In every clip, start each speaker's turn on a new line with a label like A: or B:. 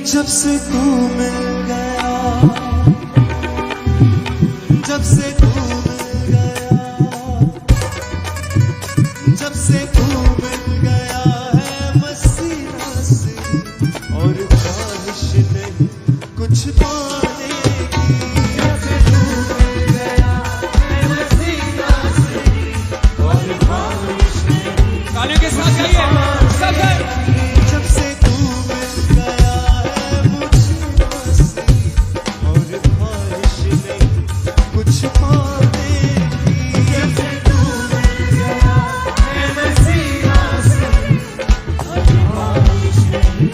A: जब से तू मिल गया, जब से तू मिल गया, जब से तू मिल गया है मसीहा से और ख्वाहिश नहीं कुछ पाने की। जब से तू मिल गया है मसीहा से और ख्वाहिश नहीं।
B: तालियों के साथ गाइए सब।
A: जब से तू मिल गया है मुझे मसीह और ख्वाहिश नहीं कुछ पाने की। जब से तू मिल गया है मसीहा से और ख्वाहिश नहीं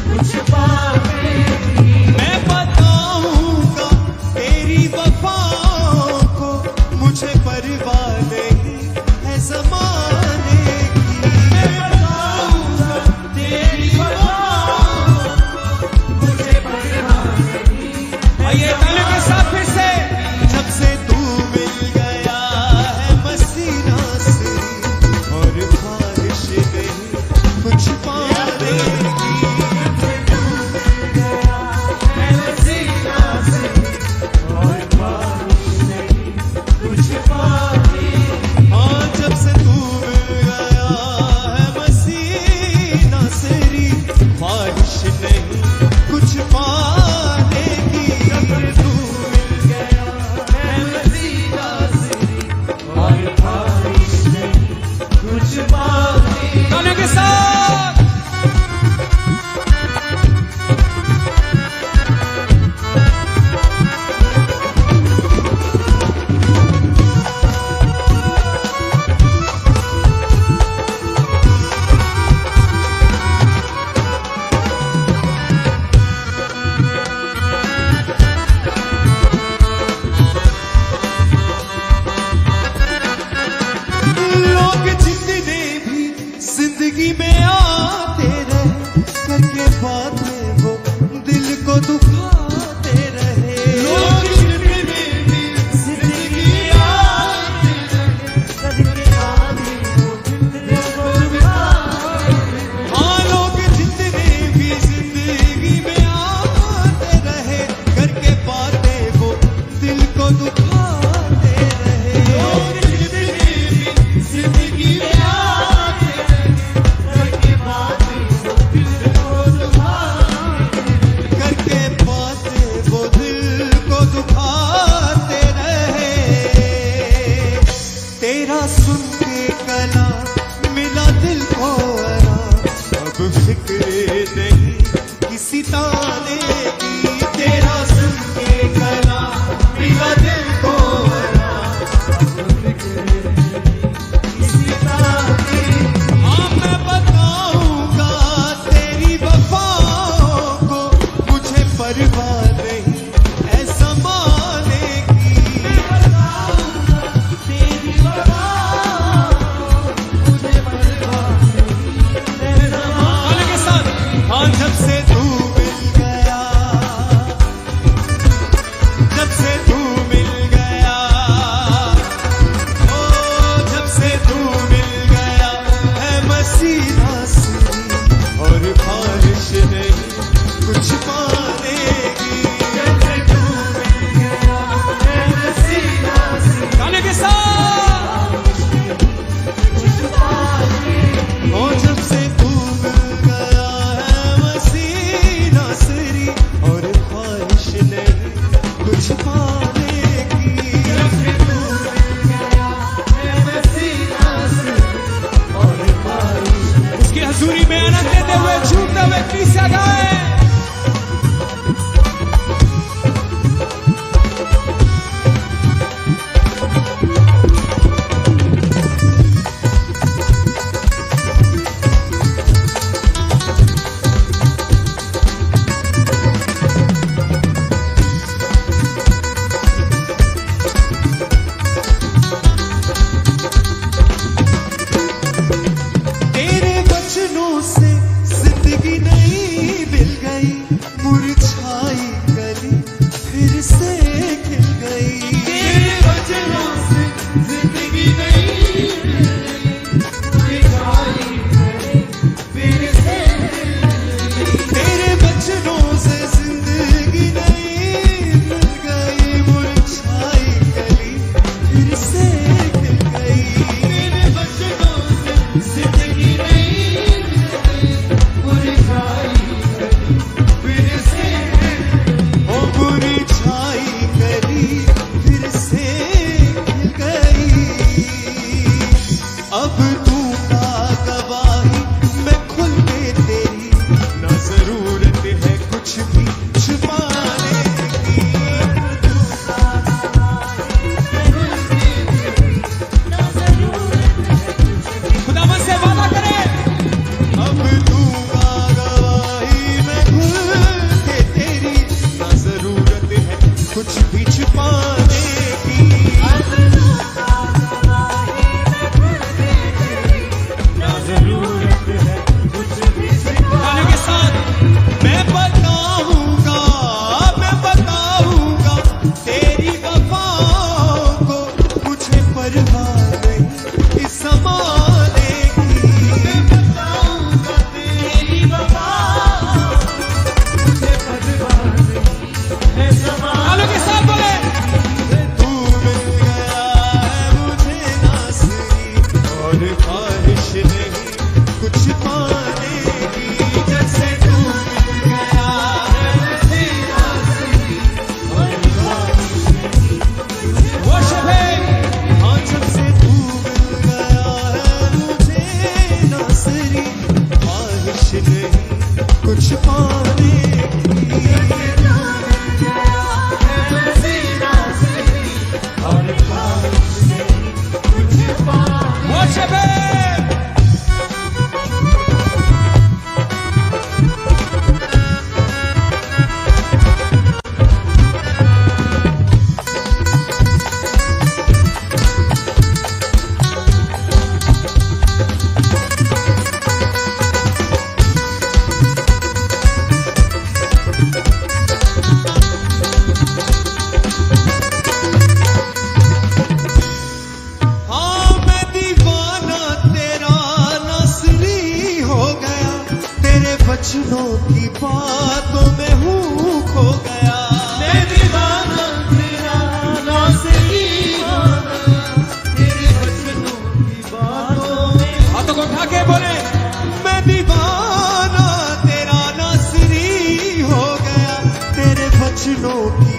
A: कुछ पाने की। मैं बताऊंगा तेरी वफाओं को, मुझे परवाह नहीं है ज़माने की। मैं बताऊंगा तेरी वफाओं को, मुझे परवाह नहीं है।
B: आइए तालियों के साथ फिर से।
A: जब से तू मिल गया है मसीहा से और ख्वाहिश नहीं कुछ पाने की। जब से तू मिल गया है मसीहा से और ख्वाहिश नहीं कुछ पाने की। हाँ, जब से तू मिल गया है मसीहा से ख्वाहिश नहीं कुछ पाने की। जब से तू मिल गया है मसीहा से और ख्वाहिश नहीं कुछ पाने की।
B: तालियों के साथ।
A: लोग जितने भी जिंदगी में आते रहे, करके बातें वो दिल को दुखाते रहे। लोग जितने भी जिंदगी में आते रहे, करके बातें वो दिल को दुखाते रहे। हाँ, लोग जितने भी जिंदगी में आते रहे, करके बातें वो दिल को दुखाते रहे। लोग जितने भी जिंदगी में आते रहे, करके बातें वो दिल को दुखाते रहे। करके बातें वो दिल को दुखाते रहे। तेरा सुन के कलाम मिला दिल को आराम, अब फिक्र नहीं किसी ताने की। तेरा सुन के कलाम मिला दिल को आराम, अब फिक्र नहीं किसी ताने की। हाँ, मैं बताऊंगा तेरी वफाओं को, मुझे परवाह नहीं है ज़माने की। मैं बताऊंगा तेरी वफाओं को, मुझे परवाह नहीं है ज़माने
B: तालियों के साथ।
A: की। हाँ, जब से तू मिल गया, जब से तू मिल गया, ओ जब से तू मिल गया है मसीहा से और ख्वाहिश नहीं कुछ पाने की। जब से तू मिल गया है मसीहा से,
B: तालियों के साथ।
A: कुछ पाने की। ओ जब से तू मिल गया है मसीहा से और ख्वाहिश नहीं कुछ पाने की। जब से तू मिल गया है मसीहा से और ख्वाहिश नहीं।
B: उसकी हजूरी में आनंद लेते हुए झूमते हुए कलीसिया गाए।
A: तेरे वचनों से जिंदगी नई मिल गई, मुरझाई कली फिर से खिल गई। तेरे वचनों से जिंदगी नई मिल गई, मुरझाई कली फिर से खिल गई। तेरे वचनों से कुछ भी छुपाने की।
B: खुदावन से वादा करे,
A: अब दूंगा गवाही मैं खुल के तेरी, ना जरूरत है कुछ भी छुपाने की।
B: गाने के साथ
A: मैं बताऊंगा तेरी वफाओं को, मुझे परवाह नहीं इस ज़माने की। मैं बताऊंगा तेरी वफाओं को, मुझे परवाह नहीं इस ज़माने।
B: गाने के साथ बोले,
A: तू मिल गया है मुझे नाज़री, और ख्वाहिश नहीं कुछ पाने की। जैसे तू मिल गया है मुझे नाज़री, और ख्वाहिश नहीं कुछ
B: worship him,
A: हाँ, जब से तू मिल गया है मुझे नाज़री, ख्वाहिश नहीं कुछ पाने की।
B: worship him.
A: हाँ, मैं दीवाना तेरा नाज़री हो गया, तेरे वचनों की बातों में हूँ खो गया। मैं दीवाना तेरा नाज़री हो गया, तेरे वचनों की बातों में।
B: हाथों को उठा के बोले,
A: मैं दीवाना तेरा नाज़री हो गया, तेरे वचनों की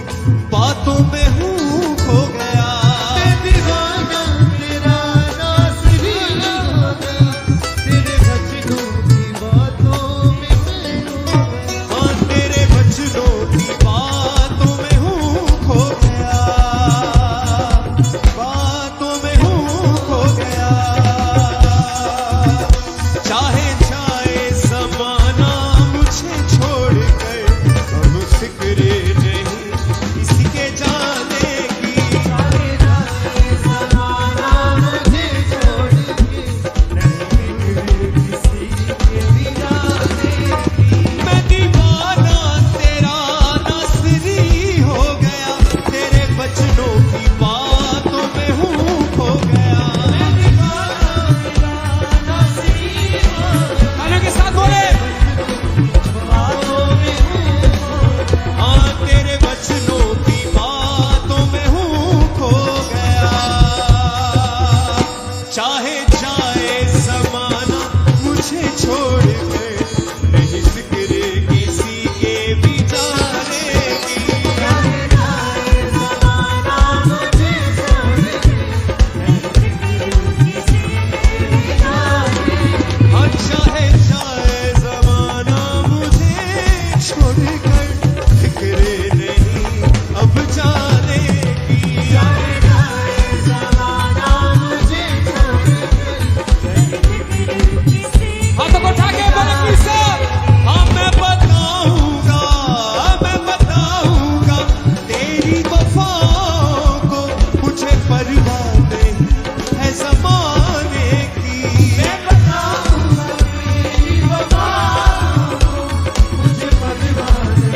A: बातों में हूँ खो गया। मैं दीवाना तेरा नाज़री हो गया, तेरे वचनों की बातों में हूँ खो गया। हाँ, तेरे वचनों की बातों में हूँ खो गया, बातों में हूँ खो गया। चाहे जाए ज़माना मुझे छोड़ कर, अब फिक्र नहीं किसी के जाने की। चाहे जाए ज़माना मुझे छोड़ के, नहीं फिक्र किसी के भी जाने की। मैं दीवाना तेरा नाज़री हो गया, तेरे वचनों की बातों में हूँ खो गया। मैं दीवाना तेरा नाज़री हो गया,
B: गाने के साथ बोले,
A: बातों में हूँ, हाँ, तेरे वचनों की बातों में हूँ खो गया। चाहे जाए ज़माना मुझे छोड़ कर, नहीं फिक्र किसी के भी जाने की। चाहे जाए ज़माना मुझे छोड़ कर, नहीं फिक्र किसी के भी जाने की। हाँ, चाहे जाए ज़माना मुझे छोड़ कर, फिक्र नहीं अब जाने की। चाहे जाए ज़माना मुझे छोड़ कर, नहीं फिक्र किसी।
B: हाथों को उठा के बोले, प्लीज सर,
A: हाँ, मैं बताऊंगा तेरी वफाओं को, मुझे परवाह नहीं है ज़माने की। मैं बताऊंगा तेरी वफाओं को, मुझे परवाह नहीं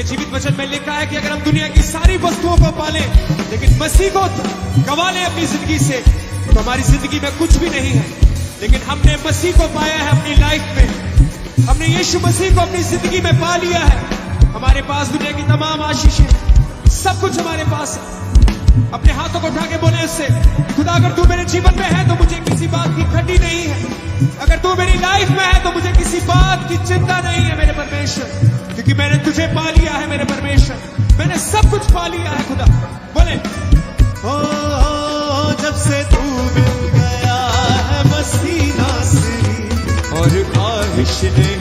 B: जीवित वचन में लिखा है कि अगर हम दुनिया की सारी वस्तुओं को पालें लेकिन मसीह को गवा लें अपनी जिंदगी से तो हमारी जिंदगी में कुछ भी नहीं है। लेकिन हमने मसीह को पाया है अपनी लाइफ में, हमने यीशु मसीह को अपनी जिंदगी में पा लिया है। हमारे पास दुनिया की तमाम आशीषें, सब कुछ हमारे पास है। अपने हाथों को उठा के बोले उससे, खुदा अगर तू मेरे जीवन में है तो मुझे किसी बात की घटी नहीं है। अगर तू मेरी लाइफ में है तो मुझे किसी बात की चिंता नहीं है मेरे परमेश्वर, क्योंकि मैंने तुझे पा लिया है मेरे परमेश्वर। मैंने सब कुछ पा लिया है खुदा। बोले
A: ओ जब से तू मिल गया है मसीह नासरी और ख्वाहिश ने